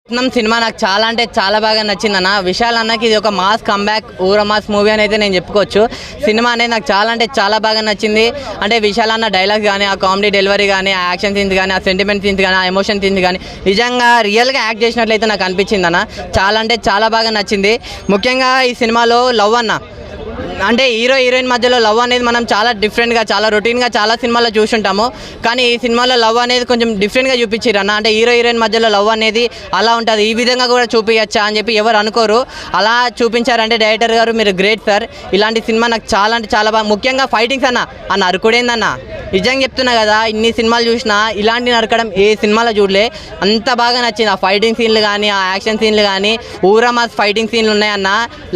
Cinema నాకు చాలా అంటే చాలా బాగా నచ్చింది అన్న. విశాల్ అన్నకి ఇది ఒక మాస్ కంబ్యాక్ ఊర మాస్ మూవీ అని అయితే నేను చెప్పుకోవచ్చు. సినిమా అనేది నాకు చాలా అంటే చాలా బాగా నచ్చింది. అంటే విశాల్ అన్న డైలాగ్స్ కానీ, ఆ కామెడీ డెలివరీ కానీ, ఆ యాక్షన్ సీన్స్ కానీ, ఆ సెంటిమెంట్ సీన్స్ కానీ, ఆ ఎమోషన్ సీన్స్ కానీ నిజంగా రియల్గా యాక్ట్ చేసినట్లయితే నాకు అనిపించింది అన్న. చాలా అంటే చాలా బాగా నచ్చింది. ముఖ్యంగా ఈ సినిమాలో లవ్ అన్న అంటే హీరో హీరోయిన్ మధ్యలో లవ్ అనేది మనం చాలా డిఫరెంట్గా చాలా రొటీన్గా చాలా సినిమాల్లో చూసుంటాము. కానీ ఈ సినిమాలో లవ్ అనేది కొంచెం డిఫరెంట్గా చూపించారు అన్న. అంటే హీరో హీరోయిన్ మధ్యలో లవ్ అనేది అలా ఉంటుంది, ఈ విధంగా కూడా చూపించచ్చా అని చెప్పి ఎవరు అనుకోరు. అలా చూపించారంటే డైరెక్టర్ గారు మీరు గ్రేట్ సార్. ఇలాంటి సినిమా నాకు చాలా అంటే చాలా బాగా, ముఖ్యంగా ఫైటింగ్స్ అన్న నరుకుడేందన్న. నిజంగా చెప్తున్నా కదా, ఇన్ని సినిమాలు చూసినా ఇలాంటి నరకడం ఏ సినిమాలో చూడలే. అంత బాగా నచ్చింది. ఆ ఫైటింగ్ సీన్లు కానీ, ఆ యాక్షన్ సీన్లు కానీ, ఊరా మాస్ ఫైటింగ్ సీన్లు ఉన్నాయన్న.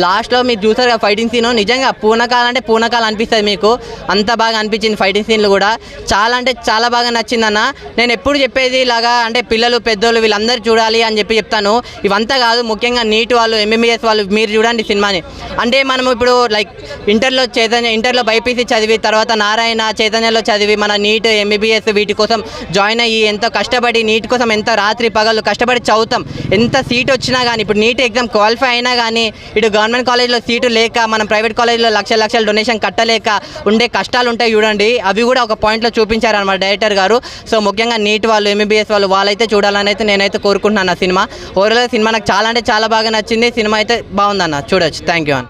లాస్ట్లో మీరు చూసారు కదా ఫైటింగ్ సీన్, నిజంగా పూనకాలంటే పూనకాలు అనిపిస్తుంది మీకు. అంత బాగా అనిపించింది ఫైటింగ్ సీన్లు కూడా. చాలా అంటే చాలా బాగా నచ్చిందన్న. నేను ఎప్పుడు చెప్పేది ఇలాగా అంటే పిల్లలు పెద్దోళ్ళు వీళ్ళందరూ చూడాలి అని చెప్పి చెప్తాను. ఇవంతా కాదు, ముఖ్యంగా నీట్ వాళ్ళు ఎంబీబీఎస్ వాళ్ళు మీరు చూడండి సినిమాని. అంటే మనం ఇప్పుడు లైక్ ఇంటర్లో బైపీసీ చదివి తర్వాత నారాయణ చైతన్యలో చదివి మన నీట్ ఎంబీబీఎస్ వీటి కోసం జాయిన్ అయ్యి ఎంతో కష్టపడి నీట్ కోసం ఎంత రాత్రి పగలు కష్టపడి చదువుతాం. ఎంత సీట్ వచ్చినా కానీ, ఇప్పుడు నీట్ ఎగ్జామ్ క్వాలిఫై అయినా కానీ ఇటు గవర్నమెంట్ కాలేజ్లో సీటు లేక, మనం ప్రైవేట్ కాలేజ్లో లక్షల డొనేషన్ కట్టలేక ఉండే కష్టాలు ఉంటాయి చూడండి. అవి కూడా ఒక పాయింట్లో చూపించారన్నమాట డైరెక్టర్ గారు. సో ముఖ్యంగా నీట్ వాళ్ళు ఎంబీబీఎస్ వాళ్ళైతే చూడాలని అయితే నేనైతే కోరుకుంటున్నాను. ఆ సినిమా ఓవరాల్గా సినిమా నాకు చాలా అంటే చాలా బాగా నచ్చింది. సినిమా అయితే బాగుందన్న, చూడొచ్చు. థ్యాంక్ యూ అన్న.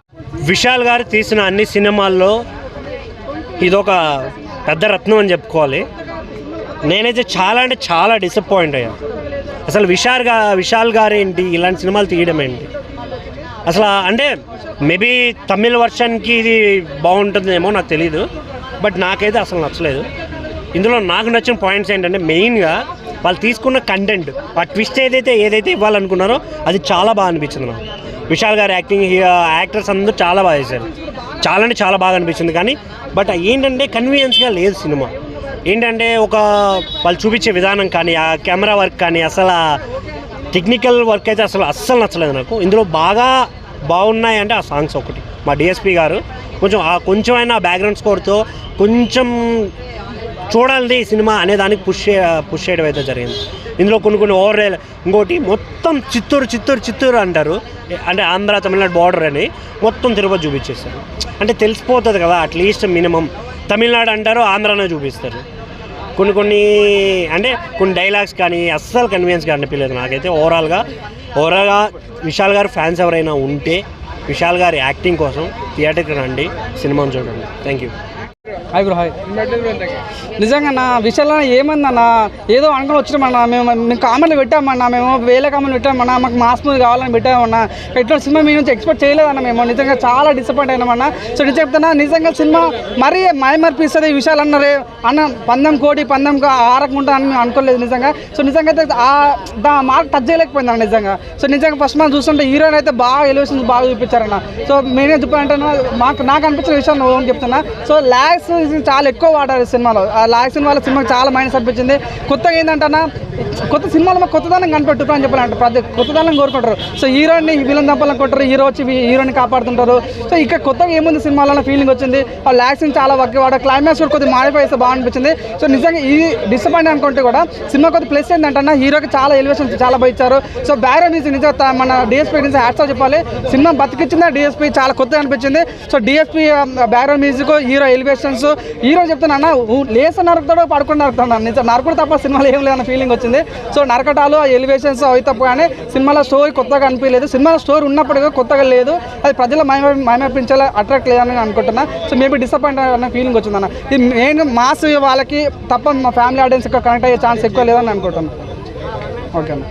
విశాల్ గారు తీసిన అన్ని సినిమాల్లో ఇదొక పెద్ద రత్నం అని చెప్పుకోవాలి. నేనైతే చాలా అంటే చాలా డిసప్పాయింట్ అయ్యా. అసలు విశాల్ గారు ఏంటి ఇలాంటి సినిమాలు తీయడం ఏంటి అసలు. అంటే మేబీ తమిళ వర్షన్కి ఇది బాగుంటుందేమో నాకు తెలీదు, బట్ నాకైతే అసలు నచ్చలేదు. ఇందులో నాకు నచ్చిన పాయింట్స్ ఏంటంటే మెయిన్గా వాళ్ళు తీసుకున్న కంటెంట్, ఆ ట్విస్ట్ ఏదైతే ఇవ్వాలనుకున్నారో అది చాలా బాగా అనిపించింది నాకు. విశాల్ గారు యాక్టింగ్, యాక్టర్స్ అందరూ చాలా బాగా చేశారు. చాలా అంటే చాలా బాగా అనిపించింది. కానీ బట్ ఏంటంటే కన్వీనియన్స్గా లేదు సినిమా. ఏంటంటే వాళ్ళు చూపించే విధానం కానీ, ఆ కెమెరా వర్క్ కానీ, అసలు టెక్నికల్ వర్క్ అయితే అస్సలు నచ్చలేదు నాకు. ఇందులో బాగున్నాయంటే ఆ సాంగ్స్ ఒకటి. మా డిఎస్పి గారు కొంచెమైనా బ్యాక్గ్రౌండ్ స్కోర్తో కొంచెం చూడాలి ఈ సినిమా అనే దానికి పుష్ చేయడం అయితే జరిగింది. ఇందులో కొన్ని ఓవర్ ఇంకోటి మొత్తం చిత్తూరు అంటారు. అంటే ఆంధ్ర తమిళనాడు బార్డర్ అని మొత్తం తిరుపతి చూపించేస్తారు. అంటే తెలిసిపోతుంది కదా, అట్లీస్ట్ మినిమం తమిళనాడు అంటారు, ఆంధ్రానే చూపిస్తారు. కొన్ని డైలాగ్స్ కానీ అస్సలు కన్వీనియన్స్గా అనిపించలేదు నాకైతే. ఓవరాల్గా విశాల్ గారు ఫ్యాన్స్ ఎవరైనా ఉంటే విశాల్ గారి యాక్టింగ్ కోసం థియేటర్కి రండి, సినిమాను చూడండి. Thank you. Hi bro. Hi. నిజంగా నా విషయాల్లో ఏమందన్నా, ఏదో అనుకుని వచ్చినామన్నా. మేము కామెంట్లు పెట్టామన్నా, మేము వేరే కామెంట్లు పెట్టామన్నా, మాకు మాస్ మూవీ కావాలని పెట్టామన్నా. ఇట్లాంటి సినిమా మీ నుంచి ఎక్స్పెక్ట్ చేయలేదన్న. మేము నిజంగా చాలా డిసప్పాయింట్ అయినామన్నా. సో నేను చెప్తున్నా, నిజంగా సినిమా మరీ మైమర్పిస్తుంది. విషయాలు అన్నారే అన్న, పందెం ఆరకుండా అని మేము అనుకోలేదు నిజంగా. సో నిజంగా అయితే మార్క్ టచ్ చేయలేకపోయింది అన్న నిజంగా. సో నిజంగా ఫస్ట్ మనం చూస్తుంటే హీరోయిన్ అయితే బాగా ఎలివేషన్స్ బాగా చూపించారన్న. సో నేనే చెప్పాలంటే నాకు అనిపించిన విషయం నువ్వు చెప్తున్నా. సో లాగ్స్ చాలా ఎక్కువ వాడారు సినిమాలో. ఆ లాగ్ సినిమాకి చాలా మైనస్ అనిపించింది. కొత్తగా ఏంటంటే కొత్త సినిమాలో మాకు కొత్తదనం కనిపెట్టుకుని అని చెప్పాలంటే ప్రతి కొత్తదనం కోరుకుంటారు. సో హీరోయిన్ని విలన్ చంపాలనుకుంటారు, హీరో వచ్చి హీరోని కాపాడుతుంటారు. సో ఇక్కడ కొత్తగా ఏముంది సినిమాలో ఫీలింగ్ వచ్చింది. ఆ లాగ్ సీన్ చాలా వక్కి వాడారు. క్లైమాక్స్ కూడా కొద్దిగా మాడిఫై చేస్తే బాగా అనిపించింది. సో నిజంగా ఇది డిసప్పాయింట్ అనుకుంటే కూడా సినిమా కొద్దిగా ప్లస్ ఏంటంటే హీరోకి చాలా ఎలివేషన్స్ చాలా బాగా ఇచ్చారు. సో బ్యాక్గ్రౌండ్ మ్యూజిక్ నిజంగా మన డిఎస్పీ నుంచి హ్యాట్స్ ఆఫ్ చెప్పాలి. సినిమా బతికిచ్చిందా డిఎస్పీ, చాలా కొత్తగా అనిపించింది. So DSP background music, hero elevations, hero చెప్తున్నా లేస నరుకుతాడో పడుకుని నరుకుతాడు. నిజం నరకుడు తప్ప సినిమాలో ఏం లేదన్న ఫీలింగ్ వచ్చింది. సో నరకటాలు, ఆ ఎలివేషన్స్ అవి తప్ప కానీ సినిమాలో స్టోరీ కొత్తగా అనిపించలేదు. సినిమాలో స్టోరీ ఉన్నప్పటికీ కొత్తగా లేదు. అది ప్రజల మైమర్పించేలా అట్రాక్ట్ లేదని అనుకుంటున్నా. సో మేబీ డిసప్పాయింట్ అన్న ఫీలింగ్ వచ్చిందన్న. ఇది మెయిన్ మాస్ వాళ్ళకి తప్ప మా ఫ్యామిలీ ఆడియన్స్ కనెక్ట్ అయ్యే ఛాన్స్ ఎక్కువ లేదని అనుకుంటున్నాను. ఓకే అన్న.